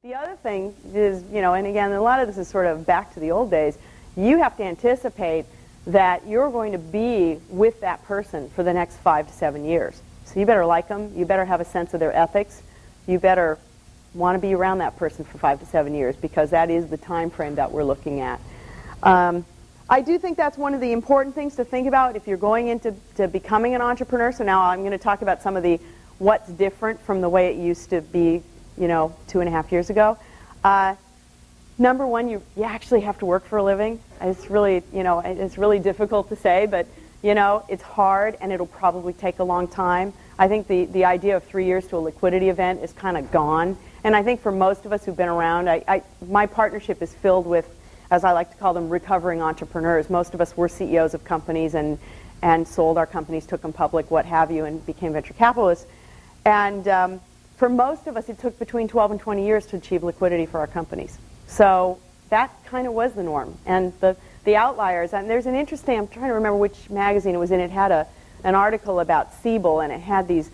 The other thing is, and again, a lot of this is sort of back to the old days, you have to anticipate that you're going to be with that person for the next 5 to 7 years. So you better like them, you better have a sense of their ethics, you better want to be around that person for 5 to 7 years, because that is the time frame that we're looking at. I do think that's one of the important things to think about if you're going into becoming an entrepreneur. So now I'm going to talk about some of the what's different from the way it used to be 2.5 years ago. Number one, you actually have to work for a living. It's really, it's really difficult to say, but it's hard and it'll probably take a long time. I think the idea of 3 years to a liquidity event is kind of gone. And I think for most of us who've been around, my partnership is filled with, as I like to call them, recovering entrepreneurs. Most of us were CEOs of companies and sold our companies, took them public, what have you, and became venture capitalists. And for most of us, it took between 12 and 20 years to achieve liquidity for our companies. So that kind of was the norm. And the outliers, and there's an interesting, I'm trying to remember which magazine it was in, it had an article about Siebel, and it had these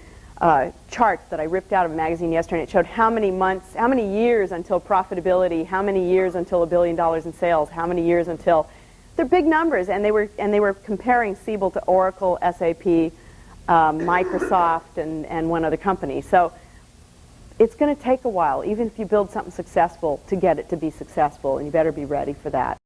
charts that I ripped out of a magazine yesterday, and it showed how many months, how many years until profitability, how many years until $1 billion in sales, how many years until, they're big numbers, and they were comparing Siebel to Oracle, SAP, Microsoft, and one other company. So it's going to take a while, even if you build something successful, to get it to be successful, and you better be ready for that.